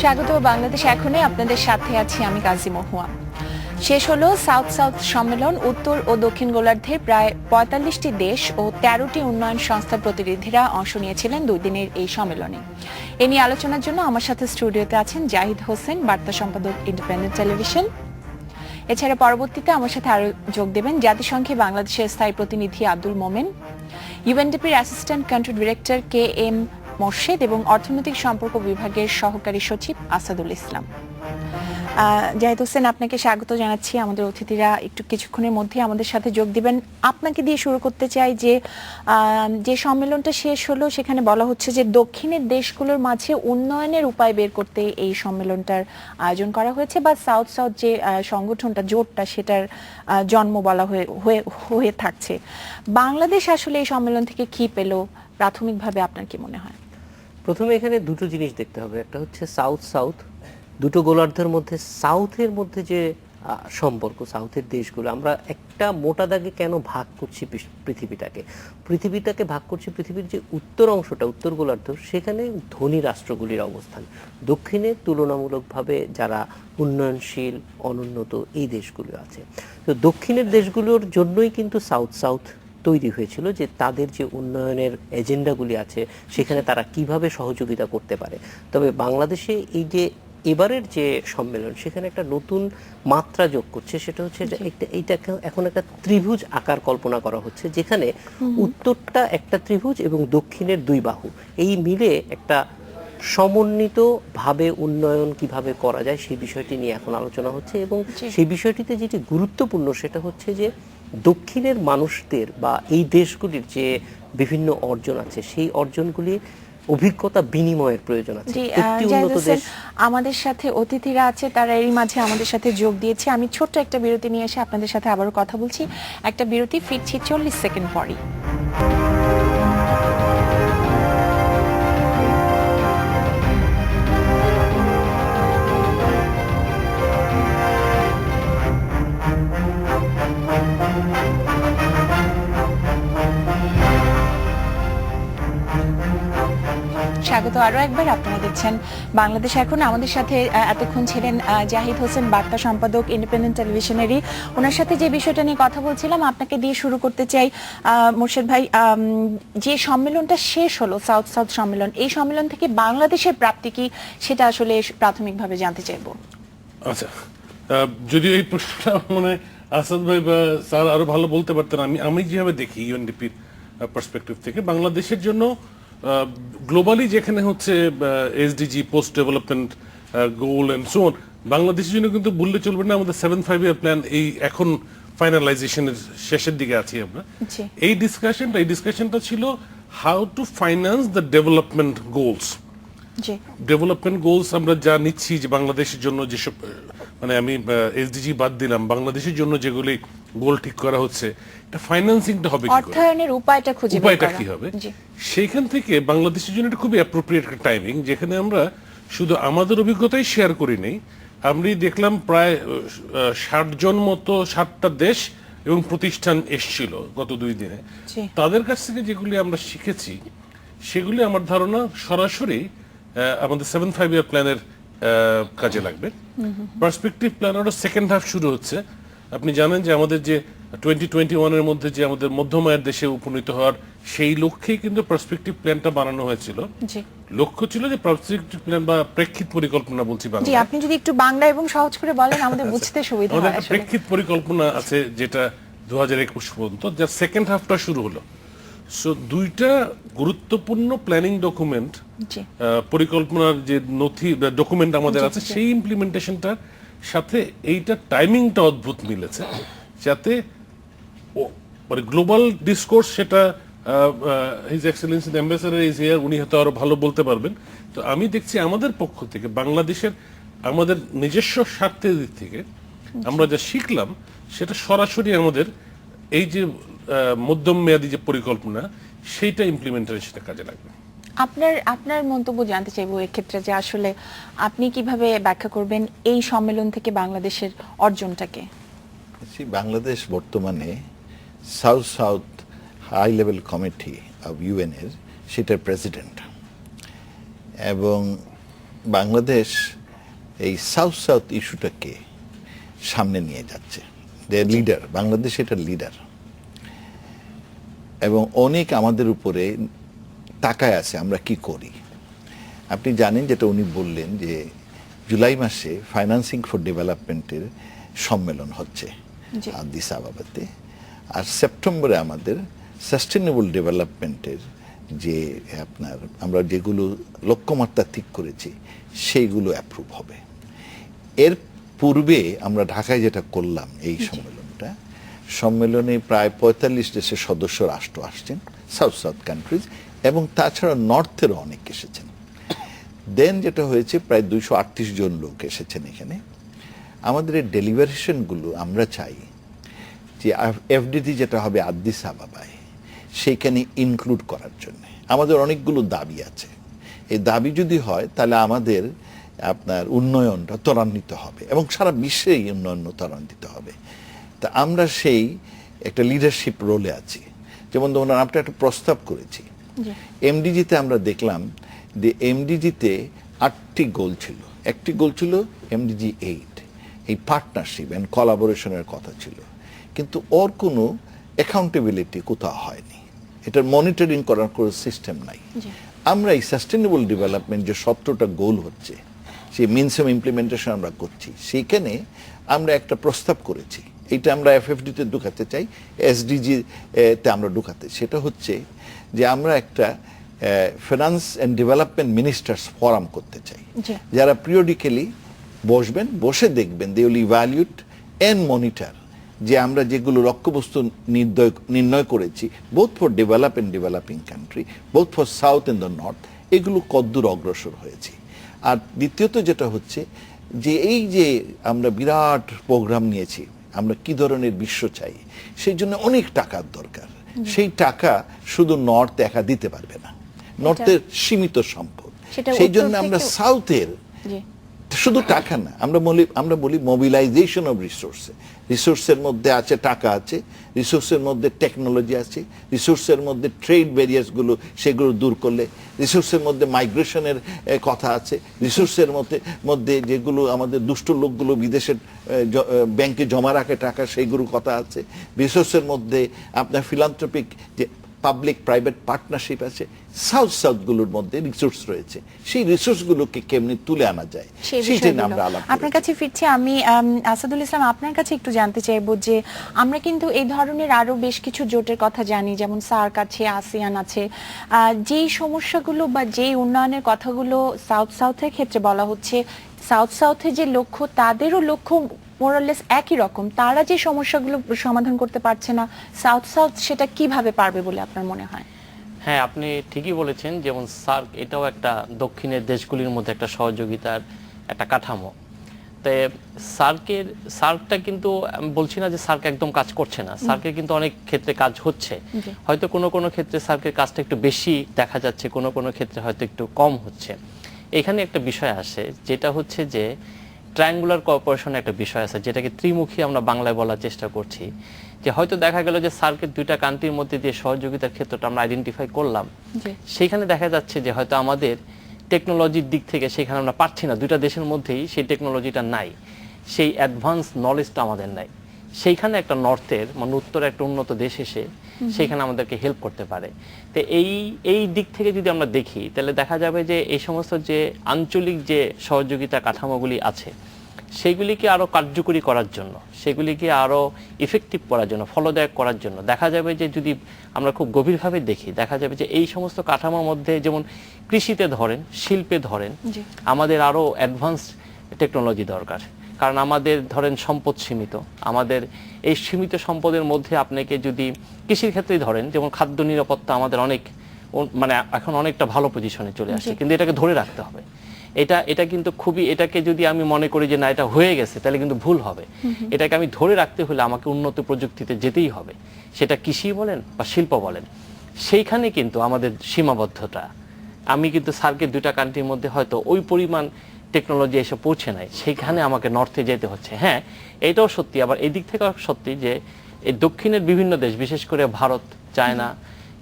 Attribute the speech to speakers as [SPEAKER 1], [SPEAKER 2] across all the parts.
[SPEAKER 1] স্বাগত বাংলাদেশ এখনই আপনাদের সাথে আছি আমি কাজী মহুয়া। শেষ হলো সাউথ সাউথ সম্মেলন। উত্তর ও দক্ষিণ গোলার্ধের প্রায় ৪৫টি দেশ ও ১৩টি উন্নয়ন সংস্থার প্রতিনিধিরা অংশ নিয়েছিলেন ২ দিনের এই সম্মেলনে। এ নিয়ে আলোচনার জন্য আমার সাথে স্টুডিওতে আছেন জাহিদ হোসেন, বার্তা সম্পাদক, ইন্ডিপেন্ডেন্ট টেলিভিশন। এছাড়া পরবর্তীতে আমার সাথে আরো যোগ দেবেন জাতিসংঘে বাংলাদেশের স্থায়ী প্রতিনিধি আব্দুল মোমেন, ইউএনডিপির assistant country director KM Morshed এবং অর্থনৈতিক সম্পর্ক বিভাগের সহকারী সচিব আসাদুল ইসলাম। জাহিদ হোসেন, আপনাকে স্বাগত জানাচ্ছি। আমাদের অতিথিরা একটু কিছুক্ষণের মধ্যে আমাদের সাথে যোগ দিবেন। আপনাকে দিয়ে শুরু করতে চাই যে সম্মেলনটা শেষ হলো সেখানে বলা হচ্ছে যে দক্ষিণের দেশগুলোর মাঝে উন্নয়নের উপায় বের করতে এই সম্মেলনটার আয়োজন করা হয়েছে, বা সাউথ সাউথ যে সংগঠনটা, জোটটা, সেটার জন্ম বলা হয়ে থাকছে। বাংলাদেশ আসলে এই সম্মেলন থেকে কি পেল প্রাথমিকভাবে, আপনার কি মনে হয়?
[SPEAKER 2] প্রথমে এখানে দুটো জিনিস দেখতে হবে। একটা হচ্ছে সাউথ সাউথ, দুটো গোলার্ধের মধ্যে সাউথের মধ্যে যে সম্পর্ক, সাউথের দেশগুলো আমরা একটা মোটা দাগে কেন ভাগ করছি পৃথিবীটাকে ভাগ করছি। পৃথিবীর যে উত্তর অংশটা, উত্তর গোলার্ধ, সেখানে ধনী রাষ্ট্রগুলির অবস্থান, দক্ষিণে তুলনামূলকভাবে যারা উন্নয়নশীল, অনুন্নত এই দেশগুলো আছে। তো দক্ষিণের দেশগুলোর জন্যই কিন্তু সাউথ সাউথ তৈরি হয়েছিল, যে তাদের যে উন্নয়নের এজেন্ডাগুলি আছে সেখানে তারা কিভাবে সহযোগিতা করতে পারে। তবে বাংলাদেশে এই যে এবারের যে সম্মেলন, সেখানে একটা নতুন মাত্রা যোগ করছে। সেটা হচ্ছে যে এইটাকে এখন একটা ত্রিভুজ আকার কল্পনা করা হচ্ছে, যেখানে উত্তরটা একটা ত্রিভুজ এবং দক্ষিণের দুই বাহু, এই মিলে একটা সমন্বিত ভাবে উন্নয়ন কিভাবে করা যায় সেই বিষয়টি নিয়ে এখন আলোচনা হচ্ছে। এবং সেই বিষয়টিতে যেটি গুরুত্বপূর্ণ সেটা হচ্ছে যে দক্ষিণের মানুষদের বা এই দেশগুলির যে বিভিন্ন অর্জন আছে, সেই অর্জনগুলি অভিজ্ঞতা বিনিময়ের প্রয়োজন আছে। একটি উন্নত দেশ,
[SPEAKER 1] আমাদের সাথে অতিথিরা আছে, তারা এরই মাঝে আমাদের সাথে যোগ দিয়েছে। আমি ছোট্ট একটা বিরতি নিয়ে এসে আপনাদের সাথে আবারও কথা বলছি। একটা বিরতি, ফিরছি 40 সেকেন্ড পরই। স্বাগত আরো একবার। আপনারা দেখছেন বাংলাদেশ এখন। আমাদের সাথে এতক্ষণ ছিলেন জাহিদ হোসেন, বার্তা সম্পাদক, ইন্ডিপেন্ডেন্ট টেলিভিশনেরই। ওনার সাথে যে বিষয়টা নিয়ে কথা বলছিলাম, আপনাকে দিয়ে শুরু করতে চাই। মোর্শেদ ভাই, যে সম্মেলনটা শেষ হলো, সাউথ সাউথ সম্মেলন, এই সম্মেলন থেকে বাংলাদেশের প্রাপ্তি কি, সেটা আসলে প্রাথমিকভাবে জানতে চাইবো।
[SPEAKER 3] আচ্ছা, যদিও এই প্রশ্নটা মানে আসাদ ভাই বা স্যার আরো ভালো বলতে পারতেন। আমি যেভাবে দেখি ইউএনডিপির পার্সপেক্টিভ থেকে, বাংলাদেশের জন্য গ্লোবালি যেখানে হচ্ছে SDG, post development goal and so on, বাংলাদেশের জন্য কিন্তু বললে চলবে না, আমাদের 7 5-year প্ল্যান এই এখন ফাইনালাইজেশনের শেষের দিকে আছি আমরা। এই ডিসকাশনটা ছিল how to finance the development goals. Development goals আমরা যা নিচ্ছি, যে বাংলাদেশের জন্য যেসব, মানে আমি এসডিজি বাদ দিলাম, বাংলাদেশের জন্য যেগুলি গোল ঠিক করা হচ্ছে, এটা ফাইন্যান্সিংটা হবে,
[SPEAKER 1] অর্থায়নের উপায়টা
[SPEAKER 3] কি হবে, সেইখান থেকে বাংলাদেশের জন্য এটা খুবই অ্যাপ্রোপ্রিয়েট একটা টাইমিং, যেখানে আমরা শুধু আমাদের অভিজ্ঞতাই শেয়ার করি নেই। আমি দেখলাম প্রায় 60 জন মতো, 60টা দেশ এবং প্রতিষ্ঠান এসছিল গত 2 দিনে। তাদের কাছ থেকে যেগুলি আমরা শিখেছি, সেগুলি আমার ধারণা সরাসরি আমাদের 7 5-year প্ল্যানের কাজে লাগবে। পার্সপেক্টিভ প্ল্যানেরও সেকেন্ড হাফ শুরু হচ্ছে। আপনি জানেন যে আমাদের যে 2021-এর মধ্যে যে আমাদের মধ্যমায়ের দেশে উপনীত হওয়ার, সেই লক্ষ্যেই কিন্তু পার্সপেক্টিভ প্ল্যানটা বানানো হয়েছিল। লক্ষ্য ছিল যে পার্সপেক্টিভ প্ল্যান বা প্রেক্ষিত পরিকল্পনা বলছি বাংলা।
[SPEAKER 1] আপনি যদি একটু বাংলা এবং সহজ করে বলেন আমাদের বুঝতে সুবিধা হয়।
[SPEAKER 3] আমাদের প্রেক্ষিত পরিকল্পনা আছে যেটা 2021 পর্যন্ত, যার সেকেন্ড হাফটা শুরু হলো। সো দুইটা গুরুত্বপূর্ণ প্ল্যানিং ডকুমেন্ট, পরিকল্পনার যে নথি ডকুমেন্ট আমাদের আছে, সেই ইমপ্লিমেন্টেশনটার সাথে এইটা টাইমিংটা অদ্ভুত মিলেছে, যাতে মানে গ্লোবাল ডিসকোর্স, সেটা his Excellency the ambassador is here, উনি হয়তো আরো ভালো বলতে পারবেন। তো আমি দেখছি আমাদের পক্ষ থেকে, বাংলাদেশের আমাদের নিজস্ব স্বার্থের দিক থেকে আমরা যা শিখলাম, সেটা সরাসরি আমাদের এই যে মধ্যম মেয়াদী যে পরিকল্পনা, সেইটা ইমপ্লিমেন্টেশনে কাজে লাগবে।
[SPEAKER 1] আপনার মন্তব্য জানতে চাইবো এক্ষেত্রে, যে আসলে আপনি কিভাবে ব্যাখ্যা করবেন এই সম্মেলন থেকে বাংলাদেশের অর্জনটাকে?
[SPEAKER 4] বাংলাদেশ বর্তমানে south south high level committee of UN এর সেটার প্রেসিডেন্ট, এবং বাংলাদেশ এই সাউথ সাউথ ইস্যুটাকে সামনে নিয়ে যাচ্ছে, যে লিডার, বাংলাদেশ এটা লিডার, এবং অনেক আমাদের উপরে তাকায় আছে আমরা কি করি। আপনি জানেন যেটা উনি বললেন যে জুলাই মাসে ফাইন্যান্সিং ফর ডেভেলপমেন্টের সম্মেলন হচ্ছে আদিস আবাবাতে, আর সেপ্টেম্বরে আমাদের সাস্টেনেবল ডেভেলপমেন্টের যে আপনার আমরা যেগুলো লক্ষ্যমাত্রা ঠিক করেছি সেইগুলো অ্যাপ্রুভ হবে। এর পূর্বে আমরা ঢাকায় যেটা করলাম এই সম্মেলনে প্রায় 45 দেশের সদস্য রাষ্ট্র আসছেন, সাউথ সাউথ কান্ট্রিজ, এবং তাছাড়া নর্থেরও অনেক এসেছেন। দেন যেটা হয়েছে প্রায় 238 জন লোক এসেছেন এখানে। আমাদের এই ডেলিভারেশনগুলো আমরা চাই যে এফডিডি যেটা হবে আদিস আবাবায় সেইখানে ইনক্লুড করার জন্য। আমাদের অনেকগুলো দাবি আছে, এই দাবি যদি হয় তাহলে আমাদের আপনার উন্নয়নটা ত্বরান্বিত হবে এবং সারা বিশ্বে এই উন্নয়ন ত্বরান্বিত হবে। তা আমরা সেই একটা লিডারশিপ রোলে আছি। যেমন ধরুন আমরা একটা প্রস্তাব করেছি এমডিজিতে, আমরা দেখলাম যে এমডিজিতে 8টি গোল ছিল। একটি গোল ছিল এমডিজি 8, এই পার্টনারশিপ অ্যান্ড কোলাবোরেশনের কথা ছিল, কিন্তু ওর কোনো অ্যাকাউন্টেবিলিটি কোথাও হয়নি, এটার মনিটরিং করার কোনো সিস্টেম নাই। আমরা এই সাস্টেনেবল ডেভেলপমেন্ট যে 17টা গোল হচ্ছে সেই মিনস অফ ইমপ্লিমেন্টেশন আমরা করছি, সেইখানে আমরা একটা প্রস্তাব করেছি, এইটা আমরা এফএফডিতে ঢুকাতে চাই, এসডিজি তে আমরা ঢুকাতে। সেটা হচ্ছে যে আমরা একটা finance and development ministers forum করতে চাই, যারা পিরিয়ডিক্যালি বসবেন, বসে দেখবেন, they will evaluate and monitor যে আমরা যেগুলো লক্ষ্যবস্তু নির্ণয় করেছি, both for develop and developing country, both for south and the north, এগুলো কদ্দূর অগ্রসর হয়েছে। আর দ্বিতীয়ত যেটা হচ্ছে যে এই যে আমরা বিরাট প্রোগ্রাম নিয়েছি, আমরা কি ধরনের বিশ্ব চাই, সেই জন্য অনেক টাকার দরকার। সেই টাকা শুধু নর্থ একা দিতে পারবে না, নর্থের সীমিত সম্পদ, সেই জন্য আমরা সাউথের শুধু টাকা না, আমরা বলি মোবিলাইজেশন অফ রিসোর্সের মধ্যে আছে টাকা আছে, রিসোর্সের মধ্যে টেকনোলজি আছে, রিসোর্সের মধ্যে ট্রেড ব্যারিয়ার্সগুলো সেগুলো দূর করলে, রিসোর্সের মধ্যে মাইগ্রেশনের কথা আছে, রিসোর্সের মধ্যে যেগুলো আমাদের দুষ্ট লোকগুলো বিদেশের ব্যাংকে জমা রাখে টাকা, সেইগুলোর কথা আছে, রিসোর্সের মধ্যে আপনার ফিলান্থ্রপিক যে পাবলিক প্রাইভেট পার্টনারশিপ আছে, সাউথগুলোর মধ্যে রিসোর্স রয়েছে, সেই রিসোর্সগুলোকে কেমনি তুলে আনা যায় সেটা নিয়ে আমরা আলাপ।
[SPEAKER 1] আপনার কাছে ফিরছি আমি, আসাদুল ইসলাম, আপনার কাছে একটু জানতে চাইবো যে আমরা কিন্তু এই ধরনের আরো বেশ কিছু জোটের কথা জানি, যেমন সার্ক আছে, আসিয়ান আছে, যেই সমস্যাগুলো বা যেই উন্নয়নের কথাগুলো সাউথের ক্ষেত্রে বলা হচ্ছে, সাউথে যে লক্ষ্য তাদেরও লক্ষ্য মোরালেস একই রকম, তারা যে সমস্যাগুলো সমাধান করতে পারছে না, সাউথ সেটা কিভাবে পারবে বলে আপনার মনে হয়?
[SPEAKER 2] হ্যাঁ, আপনি ঠিকই বলেছেন। যেমন সার্ক, এটাও একটা দক্ষিণের দেশগুলির মধ্যে একটা সহযোগিতার একটা কাঠামো। তো সার্কটা কিন্তু আমি বলছি না যে সার্ক একদম কাজ করছে না, সার্কের কিন্তু অনেক ক্ষেত্রে কাজ হচ্ছে। হয়তো কোনো ক্ষেত্রে সার্কের কাজটা একটু বেশি দেখা যাচ্ছে, কোনো ক্ষেত্রে হয়তো একটু কম হচ্ছে। এখানে একটা বিষয় আসে, যেটা হচ্ছে যে ট্রায়াঙ্গুলার কোঅপারেশনের একটা বিষয় আছে, যেটাকে ত্রিমুখী আমরা বাংলায় বলার চেষ্টা করছি। যে হয়তো দেখা গেল যে সার্কের 2টা কান্ট্রির মধ্যে যে সহযোগিতার ক্ষেত্রটা আমরা আইডেন্টিফাই করলাম, সেখানে দেখা যাচ্ছে যে হয়তো আমাদের টেকনোলজির দিক থেকে সেখানে আমরা পাচ্ছি না, 2টা দেশের মধ্যেই সেই টেকনোলজিটা নাই, সেই অ্যাডভান্স নলেজটা আমাদের নাই। সেইখানে একটা নর্থের মানে উত্তরে একটা উন্নত দেশ এসে সেখানে আমাদেরকে হেল্প করতে পারে। তো এই দিক থেকে যদি আমরা দেখি, তাহলে দেখা যাবে যে এই সমস্ত যে আঞ্চলিক যে সহযোগিতা কাঠামোগুলি আছে, সেগুলিকে আরো কার্যকরী করার জন্য, সেগুলিকে আরো ইফেক্টিভ করার জন্য, ফলদায়ক করার জন্য দেখা যাবে যে যদি আমরা খুব গভীরভাবে দেখি, দেখা যাবে যে এই সমস্ত কাঠামোর মধ্যে, যেমন কৃষিতে ধরেন, শিল্পে ধরেন, আমাদের আরো অ্যাডভান্স টেকনোলজি দরকার। কারণ আমাদের ধরেন সম্পদ সীমিত, আমাদের এই সীমিত সম্পদের মধ্যে আপনাকে যদি কৃষির ক্ষেত্রেই ধরেন, যেমন খাদ্য নিরাপত্তা আমাদের অনেক মানে এখন অনেকটা ভালো পজিশনে চলে আসছে, কিন্তু এটাকে ধরে রাখতে হবে। এটা কিন্তু খুবই, এটাকে যদি আমি মনে করি যে না এটা হয়ে গেছে, তাহলে কিন্তু ভুল হবে। এটাকে আমি ধরে রাখতে হলে আমাকে উন্নত প্রযুক্তিতে যেতেই হবে, সেটা কৃষি বলেন বা শিল্প বলেন। সেইখানে কিন্তু আমাদের সীমাবদ্ধতা, আমি কিন্তু সার্কের 2টা কান্ট্রির মধ্যে হয়তো ওই পরিমাণ টেকনোলজি এসে পৌঁছে নাই, সেইখানে আমাকে নর্থে যেতে হচ্ছে। হ্যাঁ, এটাও সত্যি, আবার এই দিক থেকেও সত্যি যে এই দক্ষিণের বিভিন্ন দেশ, বিশেষ করে ভারত, চায়না,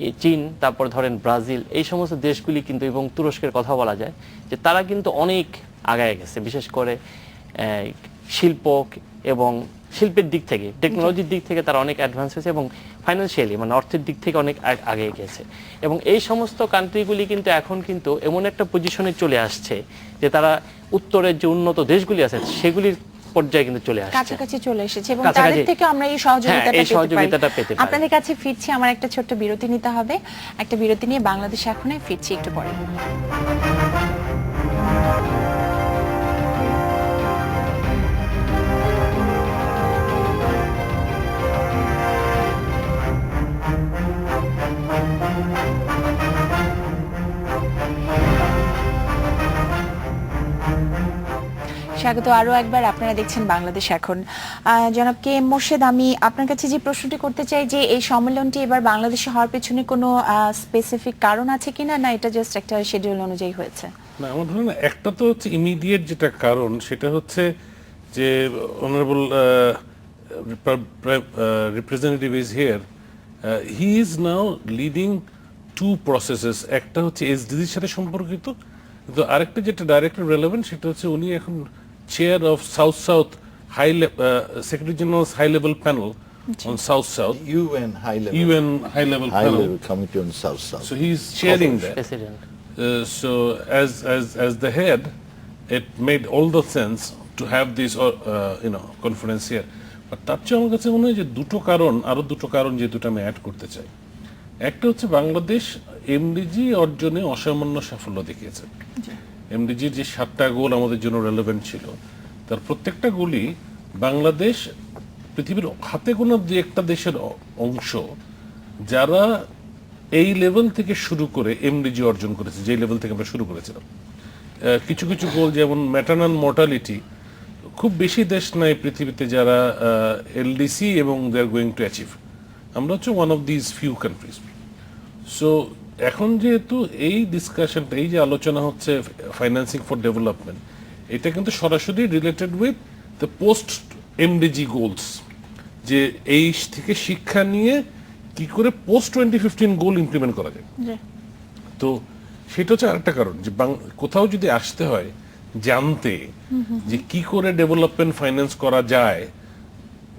[SPEAKER 5] এই চীন, তারপর ধরেন ব্রাজিল, এই সমস্ত দেশগুলি কিন্তু, এবং তুরস্কের কথা বলা যায় যে তারা কিন্তু অনেক আগায় গেছে, বিশেষ করে শিল্প এবং শিল্পের দিক থেকে, টেকনোলজির দিক থেকে তারা অনেক অ্যাডভান্স হয়েছে, এবং ফাইন্যান্সিয়ালি মানে অর্থের দিক থেকে অনেক আগে গেছে। এবং এই সমস্ত কান্ট্রিগুলি কিন্তু এখন কিন্তু এমন একটা পজিশনে চলে আসছে যে তারা উত্তরের যে উন্নত দেশগুলি আছে সেগুলির পর্যায়ে কিন্তু চলে আসছে,
[SPEAKER 1] কাছাকাছি চলে এসেছে, এবং
[SPEAKER 5] কাছাকাছি।
[SPEAKER 1] তাদের থেকে আমরা এই সহযোগিতাটা পেতে পারি। আপনাদের কাছে ফিরছি, আমার একটা ছোট্ট বিরতি নিতে হবে। একটা বিরতি নিয়ে বাংলাদেশ এখনই ফিরছি একটু পরে। স্বাগত আরো একবার, আপনারা দেখছেন বাংলাদেশ এখন। জনাব কে এম মোর্শেদ, আমি আপনার কাছে যে প্রশ্নটি করতে চাই যে এই সম্মেলনটি এবার বাংলাদেশে হওয়ার পেছনে কোনো স্পেসিফিক কারণ আছে কিনা, না এটা জাস্ট একটা শিডিউল অনুযায়ী হয়েছে?
[SPEAKER 3] না, আমার ধারণা একটা তো হচ্ছে ইমিডিয়েট যেটা কারণ, সেটা হচ্ছে যে honourable representative is here, he is now leading to processes. একটা হচ্ছে এসডিজির সাথে সম্পর্কিত, কিন্তু আরেকটা যেটা ডাইরেক্টলি রেলেভেন্ট সেটা হচ্ছে উনি এখন chair of south south high secretary general's high level panel on South South,
[SPEAKER 4] UN high
[SPEAKER 3] level
[SPEAKER 4] high
[SPEAKER 3] panel.
[SPEAKER 4] level committee on South South.
[SPEAKER 3] So he's chairing that.
[SPEAKER 5] President.
[SPEAKER 3] So as the head, it made all the sense to have this conference here. But তার চেয়ে আমার কাছে মনে হয় যে আরো দুটো কারণ যে দুটো আমি অ্যাড করতে চাই। একটা হচ্ছে বাংলাদেশ এমডিজি অর্জনে অসামান্য সাফল্য দেখিয়েছে। এমডিজির যে 7টা গোল আমাদের জন্য রেলেভেন্ট ছিল, তার প্রত্যেকটা গোলই বাংলাদেশ পৃথিবীর হাতে গোনা যে একটা দেশের অংশ যারা এই লেভেল থেকে শুরু করে এমডিজি অর্জন করেছে, যে লেভেল থেকে আমরা শুরু করেছিলাম। কিছু কিছু গোল, যেমন ম্যাটারনাল মর্টালিটি, খুব বেশি দেশ নাই পৃথিবীতে যারা এলডিসি এবং দে আর গোয়িং টু অ্যাচিভ। আমরা হচ্ছে one of this few countries. So এখন যেহেতু এই ডিসকাশনটা, এই যে আলোচনা হচ্ছে ফাইন্যান্সিং ফর ডেভেলপমেন্ট, এটা কিন্তু সরাসরি related with the post MDG goals, যে এই থেকে শিক্ষা নিয়ে কি করে পোস্ট 2015 গোল ইমপ্লিমেন্ট করা যায়। তো সেটা হচ্ছে আরেকটা কারণ, যে কোথাও যদি আসতে হয় জানতে যে কি করে ডেভেলপমেন্ট ফাইন্যান্স করা যায়,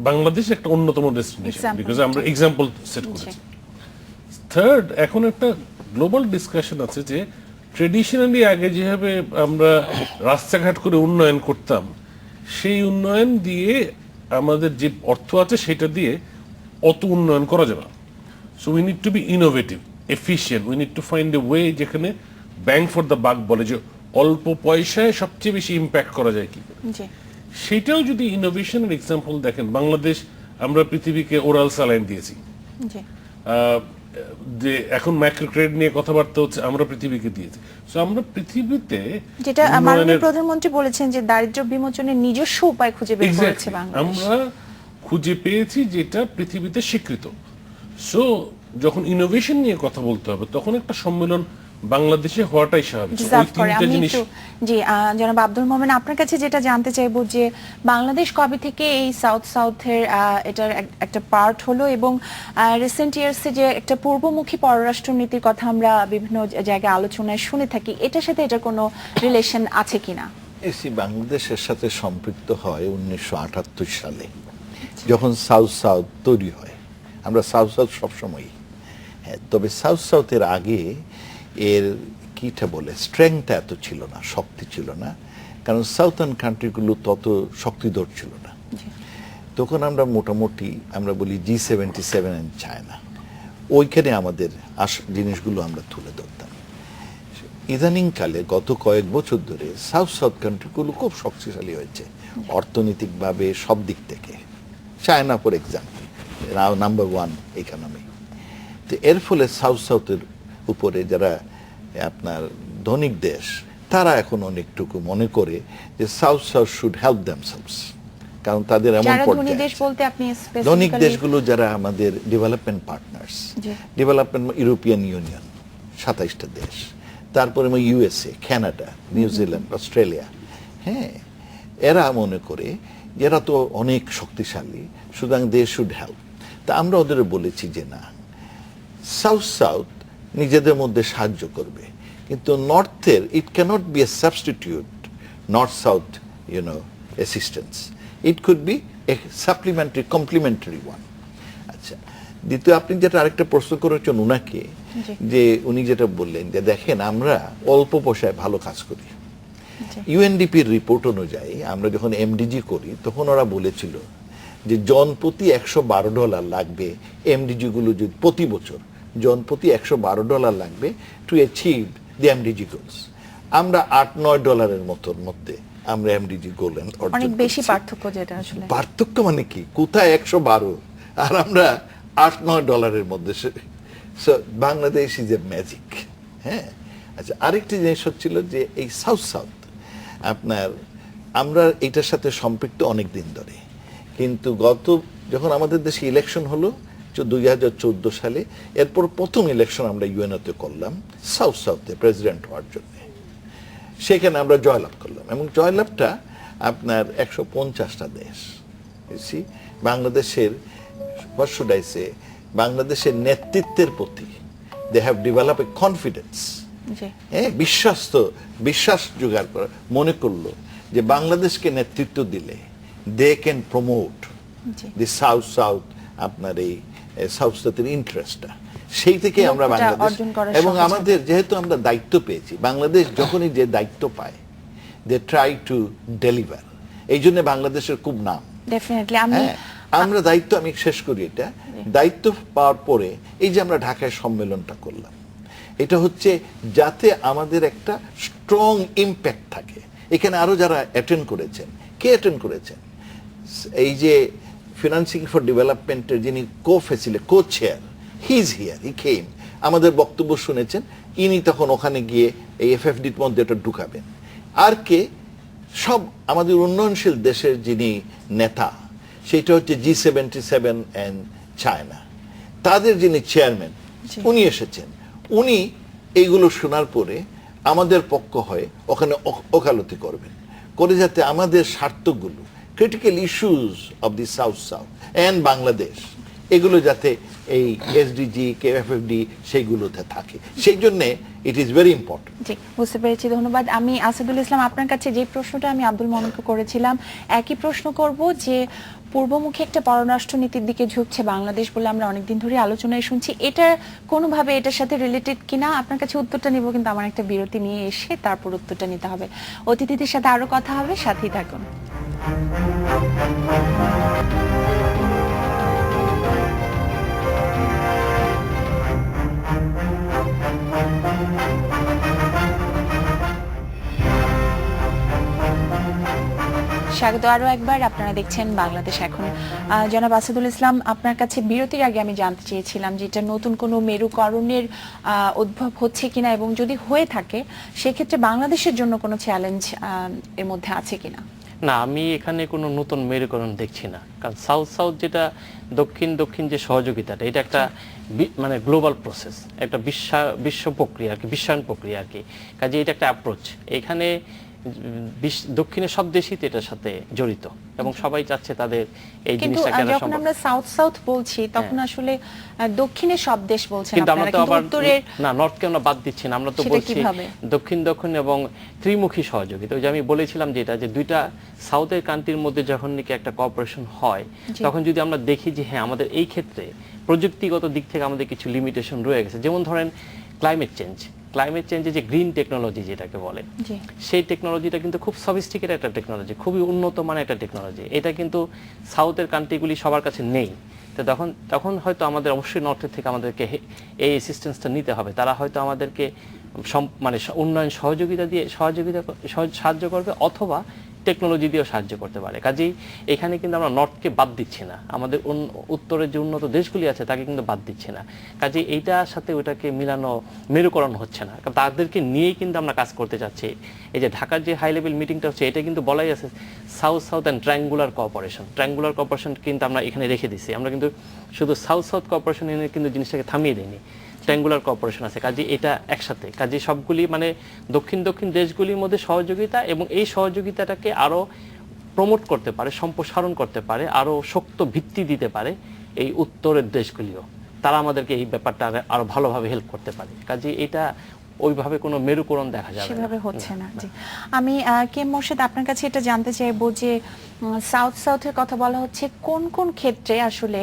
[SPEAKER 3] বাংলাদেশ একটা অন্যতম ডেস্টিনেশন, বিকজ আমরা এক্সাম্পল সেট করেছি। থার্ড, এখন একটা গ্লোবাল ডিসকাশন আছে যে ট্রেডিশনালি আগে যেভাবে আমরা রাস্তাঘাট করে উন্নয়ন করতাম, সেই উন্নয়ন দিয়ে আমাদের যে অর্থ আছে সেটা দিয়ে অত উন্নয়ন করা যাবে না। So we need to be innovative, efficient, we need to find a way যেখানে ব্যাং ফর দ্য বাক বলে, যে অল্প পয়সায় সবচেয়ে বেশি ইম্প্যাক্ট করা যায় কি করে। সেটাও যদি ইনোভেশনের এক্সাম্পল দেখেন, বাংলাদেশ আমরা পৃথিবীকে ওরাল স্যালাইন দিয়েছি, যে এখন মাইক্রো ক্রেডিট নিয়ে কথাবার্তা হচ্ছে, আমরা পৃথিবীকে দিয়েছি। সো আমরা পৃথিবীতে,
[SPEAKER 1] যেটা মাননীয় প্রধানমন্ত্রী বলেছেন যে দারিদ্র্য বিমোচনের নিজস্ব উপায় খুঁজে বের করেছে বাংলাদেশ,
[SPEAKER 3] আমরা খুঁজে পেয়েছি যেটা পৃথিবীতে স্বীকৃত। সো যখন ইনোভেশন নিয়ে কথা বলতে হবে, তখন একটা সম্মেলন বাংলাদেশে হওয়াটাই স্বাভাবিক।
[SPEAKER 1] জি, জনাব আব্দুল মোমেন, আপনার কাছে যেটা জানতে চাইবো যে বাংলাদেশ কবে থেকে এই সাউথ সাউথের এটার একটা পার্ট হলো, এবং রিসেন্ট ইয়ার্সে যে একটা পূর্বমুখী পররাষ্ট্রনীতির কথা আমরা বিভিন্ন জায়গায় আলোচনায় শুনে থাকি, এটার সাথে এটার কোনো রিলেশন আছে কিনা?
[SPEAKER 4] এসি বাংলাদেশের সাথে সম্পৃক্ত হয় 1978 সালে, যখন সাউথ সাউথ তৈরি হয়। আমরা সাউথ সাউথ সবসময়, হ্যাঁ, তবে সাউথ সাউথের আগে এর কিটা বলে স্ট্রেংথটা এত ছিল না, শক্তি ছিল না, কারণ সাউথার্ন কান্ট্রিগুলো তত শক্তিধর ছিল না। তখন আমরা মোটামুটি আমরা বলি G77 এন্ড চায়না, ওইখানে আমাদের জিনিসগুলো আমরা তুলে ধরতাম। ইদানিংকালে গত কয়েক বছর ধরে সাউথ সাউথ কান্ট্রিগুলো খুব শক্তিশালী হয়েছে অর্থনৈতিকভাবে, সব দিক থেকে। China for example number 1 economy. তো এর ফলে সাউথ সাউথের উপরে যারা আপনার ধনিক দেশ, তারা এখন অনেকটুকু মনে করে যে south south should help themselves, কারণ তাদের এমন ধনিক দেশগুলো যারা আমাদের development partners, development European Union 27টা দেশ, তারপরে ইউএসএ, কানাডা, নিউজিল্যান্ড, অস্ট্রেলিয়া, হ্যাঁ, এরা মনে করে এরা তো অনেক শক্তিশালী, সুতরাং দে শুড হেল্প। তা আমরা ওদের বলেছি যে না, সাউথ সাউথ নিজেদের মধ্যে সাহায্য করবে, কিন্তু নর্থের it cannot be a substitute north south assistance, it could be a supplementary complementary one. আচ্ছা, দ্বিতীয় আপনি যেটা আরেকটা প্রশ্ন করেছেন উনাকে, যে উনি যেটা বললেন যে দেখেন আমরা অল্প পয়সায় ভালো কাজ করি। ইউএনডিপির রিপোর্ট অনুযায়ী আমরা যখন এমডিজি করি তখন ওরা বলেছিল যে জনপ্রতি $112 লাগবে, এমডিজি গুলো যদি প্রতি বছর জনপ্রতি $112 লাগবে to achieve the MDG goals. আমরা $8-9 মধ্যে আমরা এমডিজি গোল
[SPEAKER 1] অনেক বেশি পার্থক্য, যেটা আসলে
[SPEAKER 4] পার্থক্য মানে কি, কোথায় 112 আর আমরা $8-9 মধ্যে। Bangladesh is a magic. হ্যাঁ, আচ্ছা, আরেকটি জিনিস হচ্ছিল যে এই সাউথ সাউথ আপনার আমরা এটার সাথে সম্পৃক্ত অনেক দিন ধরে, কিন্তু যখন আমাদের দেশে ইলেকশন হলো 2014 সালে, এরপর প্রথম ইলেকশন আমরা ইউএনওতে করলাম সাউথ সাউথে প্রেসিডেন্ট হওয়ার জন্য, সেখানে আমরা জয়লাভ করলাম এবং জয়লাভটা আপনার 150টা দেশ। বাংলাদেশের বাংলাদেশের নেতৃত্বের প্রতি they have develop a confidence, বিশ্বাস জোগাড় করা, মনে করলো যে বাংলাদেশকে নেতৃত্ব দিলে they can promote the south আপনার এই সাউথ সাউথের ইন্টারেস্টটা। সেই থেকে আমরা বাংলাদেশ এবং আমাদের যেহেতু আমরা দায়িত্ব পেয়েছি, বাংলাদেশ যখনই যে দায়িত্ব পায় দে ট্রাই টু ডেলিভার, এই জন্য বাংলাদেশের খুব নাম। আমরা দায়িত্ব, আমি শেষ করি এটা, দায়িত্ব পাওয়ার পরে এই যে আমরা ঢাকায় সম্মেলনটা করলাম, এটা হচ্ছে যাতে আমাদের একটা স্ট্রং ইম্প্যাক্ট থাকে। এখানে আরো যারা অ্যাটেন্ড করেছেন, কে অ্যাটেন্ড করেছেন, এই যে ফিনান্সিং ফর ডেভেলপমেন্টের যিনি co chair, he is here, he came, আমাদের বক্তব্য শুনেছেন, ইনি তখন ওখানে গিয়ে এই এফএফডির মধ্যে এটা ঢুকাবেন। আর কে, সব আমাদের উন্নয়নশীল দেশের যিনি নেতা, সেটা হচ্ছে G77 এন্ড চায়না, তাদের যিনি চেয়ারম্যান উনি এসেছেন। উনি এইগুলো শোনার পরে আমাদের পক্ষ হয়ে ওখানে ওকালতি করবেন, করে যাতে আমাদের স্বার্থগুলো, critical issues of the south and Bangladesh, এগুলো যাতে এই এসডিজি কেএফএফডি সেইগুলোতে থাকে, সেই জন্য ইট ইজ ভেরি ইম্পর্টেন্ট।
[SPEAKER 1] জি, বুঝতে পেরেছি, ধন্যবাদ। আমি আসাদুল ইসলাম, আপনার কাছে যে প্রশ্নটা আমি আব্দুল মোমেনকে করেছিলাম, একই প্রশ্ন করব যে পূর্বমুখী একটা পররাষ্ট্র নীতির দিকে ঝুঁকছে বাংলাদেশ বলে আমরা অনেকদিন ধরে আলোচনায় শুনছি, এটা কোনোভাবে এটার সাথে রিলেটেড কিনা? আপনার কাছে উত্তরটা নিব, কিন্তু আমার একটা বিরতি নিয়ে এসে তারপর উত্তরটা নিতে হবে। অতিথিদের সাথে আরো কথা হবে, সাথেই থাকুন। স্বাগত আরো একবার, আপনারা দেখছেন বাংলাদেশ এখন। জনাব আসাদুল ইসলাম, আপনার কাছে বিরতির আগে আমি জানতে চেয়েছিলাম যে এটা নতুন কোনো মেরুকরণের উদ্ভব হচ্ছে কিনা, এবং যদি হয়ে থাকে সেক্ষেত্রে বাংলাদেশের জন্য কোনো চ্যালেঞ্জ এর মধ্যে আছে কিনা।
[SPEAKER 5] না, আমি এখানে কোনো নতুন মেরুকরণ দেখছি না, কারণ সাউথ যে দক্ষিণ যে সহযোগিতাটা, এটা একটা মানে গ্লোবাল প্রসেস, একটা বিশ্ব প্রক্রিয়া আর কি, বিশ্বায়ন প্রক্রিয়া আর কি। কাজে এটা একটা অ্যাপ্রোচ, এখানে দক্ষিণের সব দেশই এটার সাথে জড়িত এবং সবাই চাচ্ছে তাদের এই জিনিসটাকে।
[SPEAKER 1] যখন আমরা সাউথ বলছি তখন আসলে দক্ষিণের সব দেশ বলছেন
[SPEAKER 5] কিন্তু আমরা তো আবার
[SPEAKER 1] না,
[SPEAKER 5] নর্থকে আমরা বাদ দিচ্ছি না, আমরা তো বলছি দক্ষিণ এবং ত্রিমুখী সহযোগিতা। ওই যে আমি বলেছিলাম যে এটা যে দুইটা সাউথের কান্ট্রির মধ্যে যখন নাকি একটা কোঅপারেশন হয়, তখন যদি আমরা দেখি যে হ্যাঁ আমাদের এই ক্ষেত্রে প্রযুক্তিগত দিক থেকে আমাদের কিছু লিমিটেশন রয়ে গেছে, যেমন ধরেন ক্লাইমেট চেঞ্জে যে গ্রিন টেকনোলজি যেটাকে বলে, সেই টেকনোলজিটা কিন্তু খুব সফিস্টিকেটেড একটা টেকনোলজি, খুবই উন্নত মানের একটা টেকনোলজি। এটা কিন্তু সাউথের কান্ট্রিগুলি সবার কাছে নেই। তো তখন হয়তো আমাদের অবশ্যই নর্থের থেকে আমাদেরকে এই অ্যাসিস্ট্যান্সটা নিতে হবে। তারা হয়তো আমাদেরকে মানে উন্নয়ন সাহায্য করবে, অথবা টেকনোলজি দিয়েও সাহায্য করতে পারে। কাজেই এখানে কিন্তু আমরা নর্থকে বাদ দিচ্ছি না, আমাদের উত্তরের যে উন্নত দেশগুলি আছে তাকে কিন্তু বাদ দিচ্ছি না। কাজেই এইটার সাথে ওইটাকে মিলানো মেরুকরণ হচ্ছে না, কারণ তাদেরকে নিয়েই কিন্তু আমরা কাজ করতে চাচ্ছি। এই যে ঢাকার যে হাই লেভেল মিটিংটা হচ্ছে, এটা কিন্তু বলাই আছে সাউথ অ্যান্ড ট্রায়াঙ্গুলার কোঅপারেশন কিন্তু আমরা এখানে রেখে দিছি। আমরা কিন্তু শুধু সাউথ কোঅপারেশন এনে কিন্তু জিনিসটাকে থামিয়ে দিইনি, ট্রায়াঙ্গুলার কোঅপারেশন আছে। কাজে এটা একসাথে, কাজে সবগুলি মানে দক্ষিণ দেশগুলির মধ্যে সহযোগিতা, এবং এই সহযোগিতাটাকে আরো প্রমোট করতে পারে, সম্প্রসারণ করতে পারে, আরো শক্ত ভিত্তি দিতে পারে এই উত্তরের দেশগুলিও। তারা আমাদেরকে এই ব্যাপারটা আরো ভালোভাবে হেল্প করতে পারে। কাজে এটা ওইভাবে কোনো মেরুকরণ দেখা যাবে
[SPEAKER 1] সেভাবে হচ্ছে না। জি, আমি কে মোর্শেদ আপনার কাছে এটা জানতে চাইবো যে সাউথের কথা বলা হচ্ছে, কোন কোন ক্ষেত্রে আসলে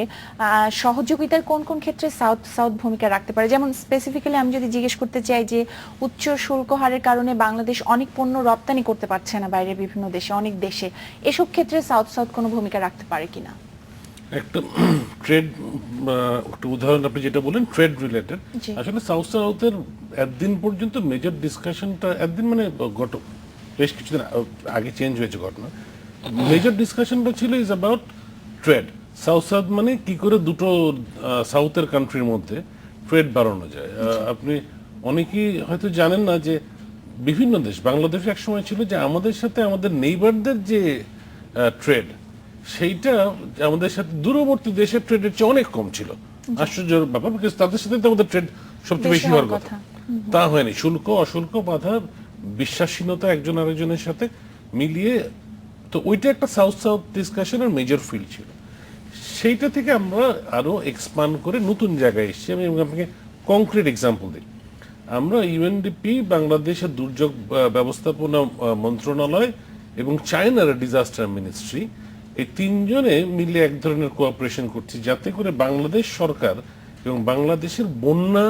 [SPEAKER 1] সহযোগিতার কোন কোন ক্ষেত্রে সাউথ ভূমিকা রাখতে পারে? যেমন স্পেসিফিক্যালি আমি যদি জিজ্ঞেস করতে চাই যে উচ্চ শুল্ক হারের কারণে বাংলাদেশ অনেক পণ্য রপ্তানি করতে পারছে না বাইরের বিভিন্ন দেশে, অনেক দেশে, এসব ক্ষেত্রে সাউথ কোনো ভূমিকা রাখতে পারে কিনা?
[SPEAKER 3] একটা ট্রেড, একটা উদাহরণ আপনি যেটা বলেন ট্রেড রিলেটেড,
[SPEAKER 1] জি।
[SPEAKER 3] আসলে সাউথের একদিন পর্যন্ত মেজর ডিসকাশনটা, একদিন মানে গত বেশ কিছুদিন আগে চেঞ্জ হয়েছে ঘটনা, মেজর ডিসকাশনটা ছিল ইজ অ্যাবাউট ট্রেড। সাউথ মানে কি করে দুটো সাউথের কান্ট্রির মধ্যে ট্রেড বাড়ানো যায়। আপনি অনেকেই হয়তো জানেন না যে বিভিন্ন দেশ, বাংলাদেশ এক সময় ছিল যে আমাদের সাথে আমাদের নেইবারদের যে ট্রেড, সেইটা আমাদের সাথে দূরবর্তী দেশের ট্রেডের চেয়ে অনেক কম ছিল। আশ্চর্যের ব্যাপার, বিকজ তাদের সাথে তো আমাদের ট্রেড সবচেয়ে বেশি হওয়ার কথা, তা হয়নি। শুল্ক অশুল্ক বাধা, বিশ্বাসহীনতা একজন আরেকজনের সাথে মিলিয়ে, তো ওইটা একটা সাউথ ডিসকাশনের মেজর ফিল্ড ছিল। সেইটা থেকে আমরা আরো এক্সপান্ড করে নতুন জায়গায় এসেছি। আমি আপনাকে কংক্রিট এক্সাম্পল দিই। আমরা ইউএনডিপি, বাংলাদেশের দুর্যোগ ব্যবস্থাপনা মন্ত্রণালয় এবং চায়নার ডিজাস্টার মিনিস্ট্রি, এই তিনজনে মিলে এক ধরনের কোঅপারেশন করছি, যাতে করে বাংলাদেশ সরকার এবং বাংলাদেশের বন্যা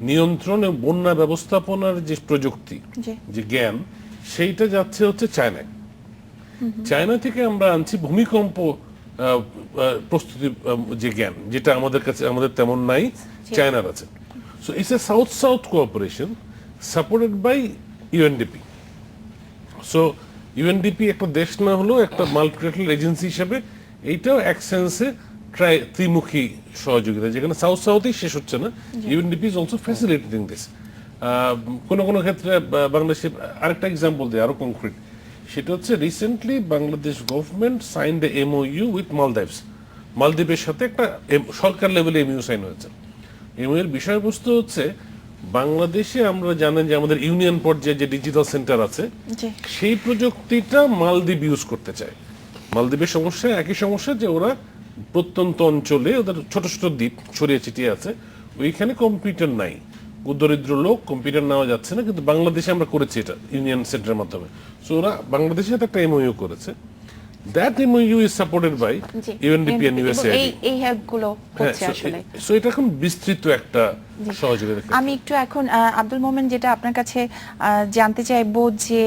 [SPEAKER 3] নিয়ন্ত্রণ এবং বন্যা ব্যবস্থাপনার যে প্রযুক্তি, যে জ্ঞান, সেইটা যাচ্ছে হচ্ছে চায়নায়। চায়না থেকে আমরা আনছি ভূমিকম্প প্রস্তুতি যে জ্ঞান, যেটা আমাদের কাছে, আমাদের তেমন নাই, চায়নার আছে। So it's a south cooperation supported by UNDP. So UNDP একটা দেশ না হলেও একটা মাল্টিল্যাটারাল এজেন্সি হিসেবে এইটাও এক সেন্সে ত্রিমুখী সহযোগিতা, যেখানে সাউথেই শেষ হচ্ছে না। UNDP is also facilitating this. কোনো কোনো ক্ষেত্রে বাংলাদেশের আরেকটা এক্সাম্পল দেয় আরো কংক্রিট, সেটা হচ্ছে recently Bangladesh government signed A MoU with Maldives. মালদ্বীপের সাথে একটা সরকার লেভেলে এমইউ সাইন হয়েছে। এমইউ এর বিষয়বস্তু হচ্ছে, বাংলাদেশে আমরা জানেন যে আমাদের ইউনিয়ন পর্যায়ে যে ডিজিটাল সেন্টার আছে, সেই প্রযুক্তিটা মালদ্বীপ ইউজ করতে চায়। মালদ্বীপের সমস্যা একই সমস্যা, যে ওরা প্রত্যন্ত অঞ্চলে, ওদের ছোট ছোট দ্বীপ ছড়িয়ে ছিটিয়ে আছে, ওইখানে কম্পিউটার নাই, দরিদ্র লোক, কম্পিউটার নেওয়া যাচ্ছে না। কিন্তু বাংলাদেশে আমরা করেছি এটা ইউনিয়ন সেন্টারের মাধ্যমে। সো ওরা বাংলাদেশে একটা এমওইউ করেছে। That MOU is supported by UNDP and USAID.
[SPEAKER 1] এই হেল্পগুলো হচ্ছে আসলে।
[SPEAKER 3] সো এটা এখন বিস্তৃত একটা সহযোগিতা।
[SPEAKER 1] আমি একটু এখন আব্দুল মোমেন, যেটা আপনার কাছে জানতে চাইবো যে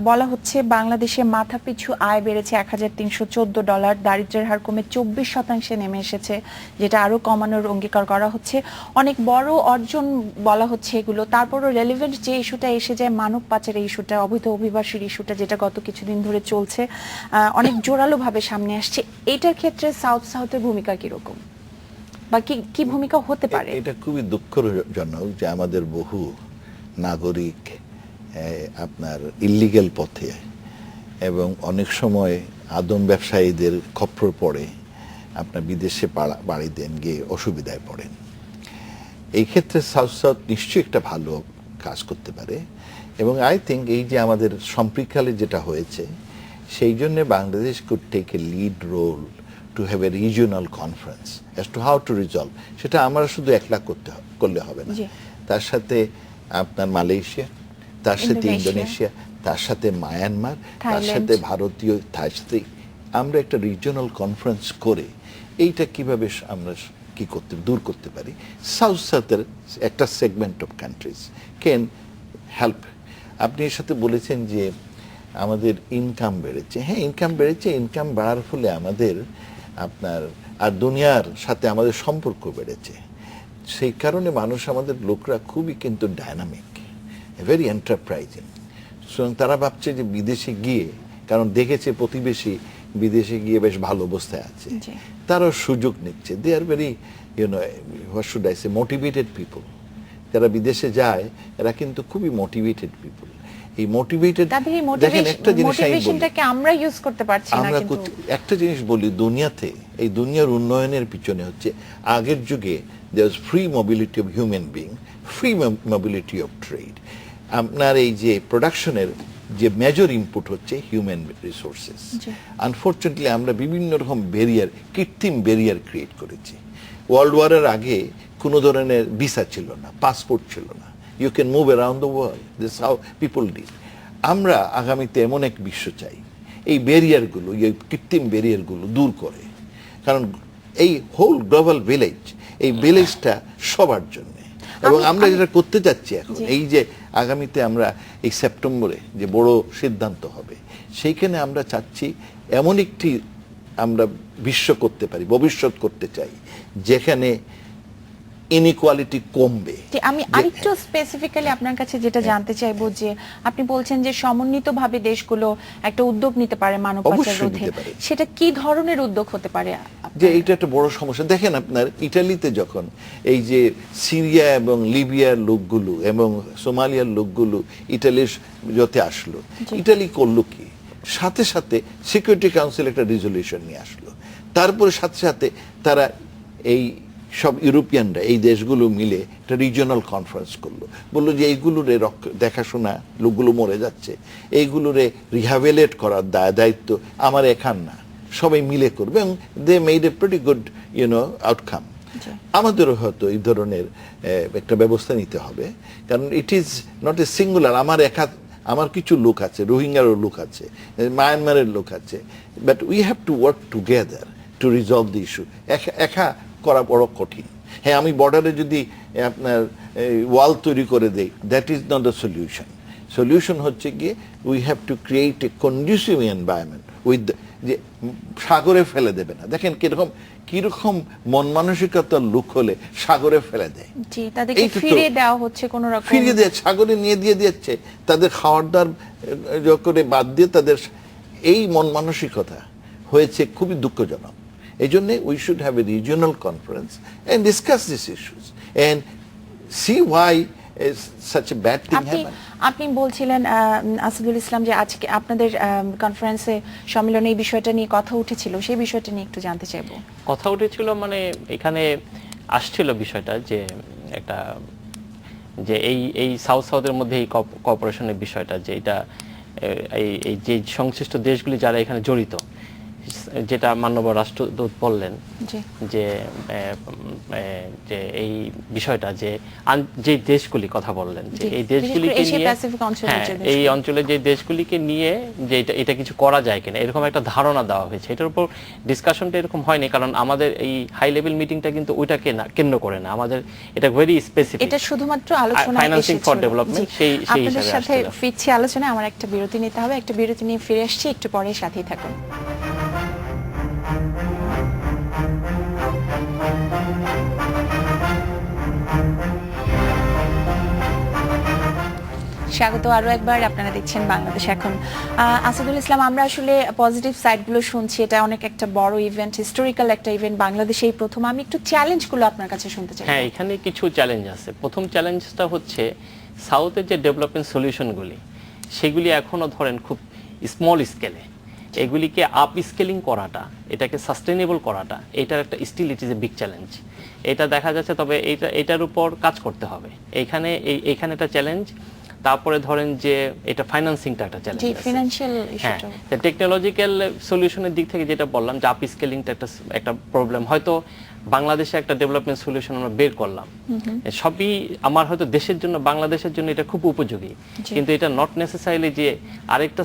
[SPEAKER 1] বলা হচ্ছে বাংলাদেশে মাথাপিছু আয় বেড়েছে $1,314, দারিদ্র্যের হার কমে 24% নেমে এসেছে, যেটা আরো কমানোর অঙ্গীকার করা হচ্ছে। অনেক বড় অর্জন বলা হচ্ছে এগুলো। তারপরও রেলেভেন্ট যে ইস্যুটা এসে যায়, মানব পাচারের ইস্যুটা, অবৈধ অভিবাসীর ইস্যুটা, যেটা গত কিছুদিন ধরে চলছে, অনেক জোরালো ভাবে সামনে আসছে। এটার ক্ষেত্রে সাউথের ভূমিকা কিরকম, বা কি ভূমিকা হতে পারে?
[SPEAKER 4] এটা খুবই দুঃখজনক যে আমাদের বহু নাগরিক আপনার ইল্লিগ্যাল পথে এবং অনেক সময় আদম ব্যবসায়ীদের খপ্পর পড়ে আপনার বিদেশে বাড়ি দেন, গিয়ে অসুবিধায় পড়েন। এই ক্ষেত্রে সাউথ নিশ্চয়ই একটা ভালো কাজ করতে পারে। এবং আই থিঙ্ক এই যে আমাদের সম্প্রীকালে যেটা হয়েছে, সেই জন্য Bangladesh could take a lead role to have a regional conference as to how to resolve. সেটা আমরা শুধু একলা করলে হবে না, তার সাথে আপনার মালয়েশিয়া, তার সাথে ইন্দোনেশিয়া, তার সাথে মায়ানমার, তার সাথে ভারতীয়, তার সাথে আমরা একটা রিজিওনাল কনফারেন্স করে এইটা কিভাবে আমরা কি করতে দূর করতে পারি। সাউথের একটা segment of countries can help. আপনি এর সাথে বলেছেন যে আমাদের ইনকাম বেড়েছে। হ্যাঁ, ইনকাম বেড়েছে। ইনকাম বাড়ার ফলে আমাদের আপনার আর দুনিয়ার সাথে আমাদের সম্পর্ক বেড়েছে। সেই কারণে মানুষ, আমাদের লোকরা খুবই কিন্তু ডায়নামিক, ভেরি এন্টারপ্রাইজিং। সুতরাং তারা ভাবছে যে বিদেশে গিয়ে, কারণ দেখেছে প্রতিবেশী বিদেশে গিয়ে বেশ ভালো অবস্থায় আছে, তারাও সুযোগ নিচ্ছে। They are very what should I say motivated people. যারা বিদেশে যায় এরা কিন্তু খুবই মোটিভেটেড পিপল। এই মোটিভেটেড, দেখেন একটা জিনিস
[SPEAKER 1] আমরা ইউজ করতে পারছি না। কিন্তু
[SPEAKER 4] একটা জিনিস বলি, দুনিয়াতে, এই দুনিয়ার উন্নয়নের পিছনে হচ্ছে, আগের যুগে there was free mobility of human being, free mobility of trade. আপনার এই যে প্রোডাকশনের যে মেজর ইনপুট হচ্ছে হিউম্যান রিসোর্সেস। আনফরচুনেটলি আমরা বিভিন্ন রকম ব্যারিয়ার, কৃত্রিম ব্যারিয়ার ক্রিয়েট করেছি। ওয়ার্ল্ড ওয়ারের আগে কোনো ধরনের ভিসা ছিল না, পাসপোর্ট ছিল না, you can move around the world, this how people did. আমরা আগামীতে এমন এক বিশ্ব চাই এই ব্যারিয়ারগুলো, এই কৃত্রিম ব্যারিয়ারগুলো দূর করে, কারণ এই হোল গ্লোবাল ভিলেজ, এই ভিলেজটা সবার জন্য। এবং আমরা যেটা করতে যাচ্ছি এখন, এই যে আগামীতে আমরা এই সেপ্টেম্বরে যে বড় সিদ্ধান্ত হবে, সেইখানে আমরা চাচ্ছি এমন একটি আমরা বিশ্ব করতে পারি, ভবিষ্যৎ করতে চাই যেখানে ইনইকুয়ালিটি কমবে।
[SPEAKER 1] আমি আরেকটু স্পেসিফিক্যালি আপনার কাছে যেটা জানতে চাইবো, যে আপনি বলছেন যে সমন্বিতভাবে দেশগুলো একটা উদ্যোগ নিতে পারে মানব পাচার
[SPEAKER 4] অবশ্যই
[SPEAKER 1] রোধে,
[SPEAKER 4] নিতে পারে।
[SPEAKER 1] সেটা কি ধরনের উদ্যোগ হতে পারে?
[SPEAKER 4] যে এটা একটা বড় সমস্যা। দেখেন আপনার ইটালিতে যখন এই যে সিরিয়া এবং লিবিয়ার লোকগুলো এবং সোমালিয়ার লোকগুলো ইটালির যতে আসলো, ইটালি করলো কি, সাথে সাথে সিকিউরিটি কাউন্সিল একটা রেজলিউশন নিয়ে আসলো। তারপরে সাথে সাথে তারা এই সব ইউরোপিয়ানরা, এই দেশগুলো মিলে একটা রিজিওনাল কনফারেন্স করলো, বললো যে এইগুলোরে দেখাশোনা, লোকগুলো মরে যাচ্ছে, এইগুলোরে রিহ্যাবিলিটেট করার দায়িত্ব আমার একার না, সবাই মিলে করবে, এবং they made a pretty good outcome. আমাদেরও হয়তো এই ধরনের একটা ব্যবস্থা নিতে হবে, কারণ it is not a singular. আমার কিছু লোক আছে, রোহিঙ্গারও লোক আছে, মায়ানমারের লোক আছে, but we have to work together two resolve the issue. একা করা বড় কঠিন। হ্যাঁ, আমি বর্ডারে যদি আপনার ওয়াল তৈরি করে দেই, that is not the solution. Solution হচ্ছে গিয়ে we have to create a conducive environment with, যে সাগরে ফেলে দেবে না। দেখেন কিরকম মন মানসিকতার লোক হলে সাগরে ফেলে দেয়।
[SPEAKER 1] জি, তাদেরকে ফিরিয়ে দেওয়া হচ্ছে কোন রকম,
[SPEAKER 4] ফিরিয়ে দেয়, সাগরে নিয়ে দিয়ে দিচ্ছে, তাদের খাওয়ার দাওয়ার করে বাদ দিয়ে তাদের এই মন মানসিকতা হয়েছে খুবই দুঃখজনক। এই জন্য we should have a regional conference and discuss this issues and see why such a bad thing happen.
[SPEAKER 1] আপনি বলছিলেন আসাদুল ইসলাম যে আজকে আপনাদের কনফারেন্সে, সম্মেলনে এই বিষয়টা নিয়ে কথা উঠেছিল, সেই বিষয়টা নিয়ে একটু জানতে চাইবো।
[SPEAKER 5] কথা উঠেছিল মানে এখানে আসছিল বিষয়টা যে একটা, যে এই সাউথের মধ্যে এই কোঅপারেশনের বিষয়টা, যে এটা এই যে সংশ্লিষ্ট দেশগুলি যারা এখানে জড়িত, যেটা মাননীয় রাষ্ট্রদূত বললেন যে এই বিষয়টা, যে দেশগুলি কথা বললেন, যে এই দেশগুলিকে নিয়ে, এই অঞ্চলে যে দেশগুলিকে নিয়ে যে এটা কিছু করা যায় কিনা, এরকম একটা ধারণা দেওয়া হয়েছে। এটার উপর ডিসকাশনটা এরকম হয়নি, কারণ আমাদের এই হাই লেভেল মিটিংটা কিন্তু ওইটাকে না কেন্দ্র করে না, আমাদের এটা ভেরি স্পেসিফিক,
[SPEAKER 1] এটা শুধুমাত্র আলোচনা,
[SPEAKER 5] ফাইন্যান্সিং ফর ডেভেলপমেন্ট, সেই
[SPEAKER 1] আপনাদের সাথে ফিরছি আলোচনায়। আমার একটা বিরতি নিতে হবে, একটা বিরতি নিয়ে ফিরে আসছি, একটু পরে সাথেই থাকুন। স্বাগত আরো একবার, আপনারা দেখছেন বাংলাদেশ এখন। আসাদুল ইসলাম, আমরা আসলে পজিটিভ সাইডগুলো শুনছি, এটা অনেক একটা বড় ইভেন্ট, হিস্টোরিক্যাল একটা ইভেন্ট, বাংলাদেশে এই প্রথম। আমি একটু চ্যালেঞ্জগুলো আপনার কাছে শুনতে চাই।
[SPEAKER 5] হ্যাঁ, এখানে কিছু চ্যালেঞ্জ আছে। প্রথম চ্যালেঞ্জটা হচ্ছে সাউথের যে ডেভেলপমেন্ট সলিউশনগুলি, সেগুলি এখনো ধরেন খুব স্মল স্কেলে, এগুলিকে আপ স্কেলিং করাটা, এটাকে সাস্টেনেবল করাটা, এটার একটা still it is a big challenge. এটা দেখা যাচ্ছে, তবে এটার উপর কাজ করতে হবে। এইখানে একটা চ্যালেঞ্জ। তারপরে ধরেন যে এটা ফাইন্যান্সিংটা একটা চ্যালেঞ্জ,
[SPEAKER 1] ফিনান্সিয়াল ইস্যুটা।
[SPEAKER 5] হ্যাঁ, টেকনোলজিক্যাল সলিউশনের দিক থেকে যেটা বললাম, যে আপ স্কেলিংটা একটা প্রবলেম। হয়তো বাংলাদেশে একটা ডেভেলপমেন্ট সলিউশন আমরা বের করলাম, সবই আমার হয়তো দেশের জন্য, বাংলাদেশের জন্য এটা খুব উপযোগী, কিন্তু এটা নট নেসেসারিলি যে আরেকটা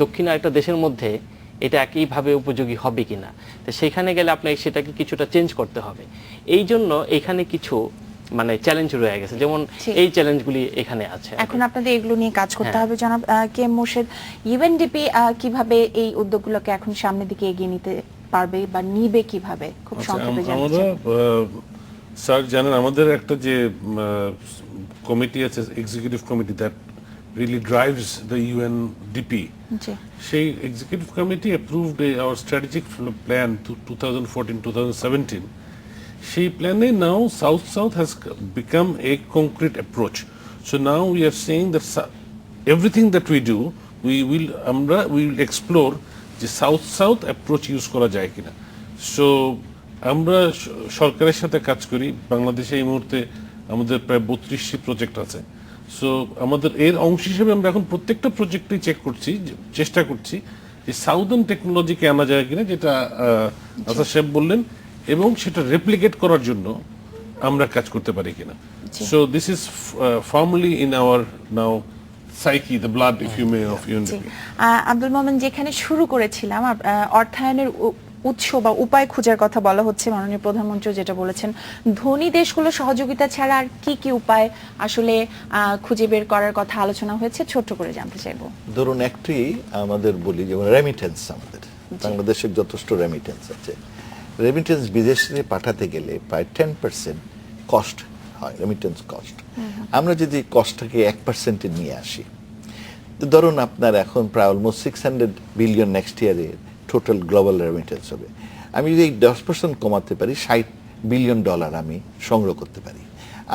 [SPEAKER 5] দক্ষিণ আরেকটা দেশের মধ্যে এটা একইভাবে উপযোগী হবে কিনা। তো সেখানে গেলে আপনাকে সেটাকে কিছুটা চেঞ্জ করতে হবে। এই জন্য এখানে কিছু মানে চ্যালেঞ্জ রয়ে গেছে, যেমন এই চ্যালেঞ্জগুলি এখানে আছে।
[SPEAKER 1] এখন আপনাদের এগুলো নিয়ে কাজ করতে হবে। জনাব কে এম মোর্শেদ, ইউএনডিপি কিভাবে এই উদ্যোগগুলোকে এখন সামনের দিকে এগিয়ে নিতে পারবে বা নিবে কিভাবে, খুব সংক্ষেপে জানতে চাই।
[SPEAKER 3] স্যার জানেন, আমাদের একটা যে কমিটি আছে, executive committee, that really drives the UNDP. সেই executive committee approved our strategic plan to 2014-2017. সেই প্ল্যানে now South has become a concrete approach. So now we are saying that everything that we do, we will explore যে South approach use করা যায় কিনা। So আমরা সরকারের সাথে কাজ করি। বাংলাদেশে এই মুহূর্তে আমাদের প্রায় 32টি প্রজেক্ট আছে। সো আমাদের এর অংশ হিসেবে আমরা এখন প্রত্যেকটা প্রজেক্টই চেষ্টা করছি যে সাউদার্ন টেকনোলজিকে আনা যায় কিনা, যেটা আসাদ সাহেব বললেন, এবং সেটা রেপ্লিকেট করার জন্য আমরা কাজ করতে পারি কিনা। So this is firmly in our now psyche, the blood if you may of unity.
[SPEAKER 1] Abdul Momen, যেখানে শুরু করেছিলাম অর্থায়নের উৎস বা উপায় খোঁজার কথা বলা হচ্ছে, মাননীয় প্রধানমন্ত্রী যেটা বলেছেন, ধনী দেশগুলো সহযোগিতা ছাড়া আর কি কি উপায় আসলে খুঁজে বের করার কথা আলোচনা হয়েছে, ছোট্ট করে জানতে চাইবো।
[SPEAKER 4] ধরুন একটি আমাদের বলি যেমন রেমিটেন্স, আমাদের বাংলাদেশের যথেষ্ট রেমিটেন্স আছে। রেমিটেন্স বিদেশে পাঠাতে গেলে প্রায় 10% কস্ট হয়, রেমিটেন্স কস্ট। আমরা যদি কস্টটাকে 1% নিয়ে আসি, তো ধরুন আপনার এখন প্রায় অলমোস্ট 600 বিলিয়ন নেক্সট ইয়ারে টোটাল গ্লোবাল রেমিটেন্স হবে। আমি যদি এই 10% কমাতে পারি, $60 বিলিয়ন আমি সংগ্রহ করতে পারি।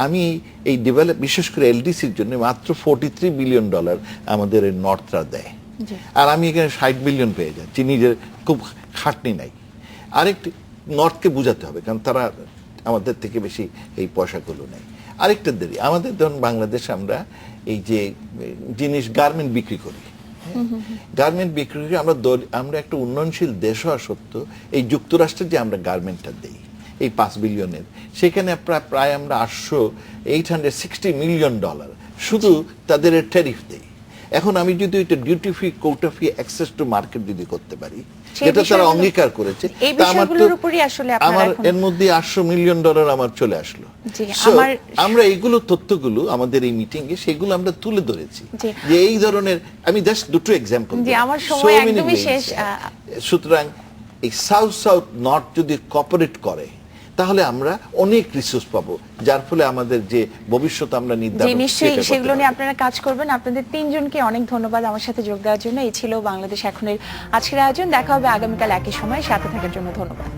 [SPEAKER 4] আমি এই ডেভেলপ, বিশেষ করে এলডিসির জন্য মাত্র $43 বিলিয়ন আমাদের নর্থরা দেয়, আর আমি এখানে 60 বিলিয়ন পেয়ে যাচ্ছি, নিজের খুব খাটনি নাই। আরেকটি নর্থকে বুঝাতে হবে, কারণ তারা আমাদের থেকে বেশি এই পয়সাগুলো নেই। আরেকটা দেরি, আমাদের ধরুন বাংলাদেশে আমরা এই যে জিনিস গার্মেন্ট বিক্রি করি, গার্মেন্ট বিক্রি করি আমরা একটা উন্নয়নশীল দেশ হওয়া সত্ত্বেও এই যুক্তরাষ্ট্রে যে আমরা গার্মেন্টটা দেই এই 5 বিলিয়নের, সেখানে প্রায় আমরা $860 মিলিয়ন শুধু তাদের ট্যারিফ দেই। এখন আমি যদি এটা duty free, quota free, access to market যদি করতে পারি, যেটা তারা অঙ্গীকার করেছে, আমার এর মধ্যে $800 মিলিয়ন আমার চলে আসলো। আমরা এইগুলো তথ্যগুলো আমাদের এই মিটিং এ সেগুলো আমরা তুলে ধরেছি যে এই ধরনের, আমি জাস্ট দুটো এক্সাম্পল। সুতরাং এই সাউথ নর্থ যদি কোঅপারেট করে, তাহলে আমরা অনেক রিসোর্স পাবো, যার ফলে আমাদের যে ভবিষ্যৎ আমরা নির্ধারণ,
[SPEAKER 1] নিশ্চয়ই সেগুলো নিয়ে আপনারা কাজ করবেন। আপনাদের তিনজনকে অনেক ধন্যবাদ আমার সাথে যোগ দেওয়ার জন্য। এই ছিল বাংলাদেশ এখনের আজকের আয়োজন। দেখা হবে আগামীকাল একই সময়। সাথে থাকার জন্য ধন্যবাদ।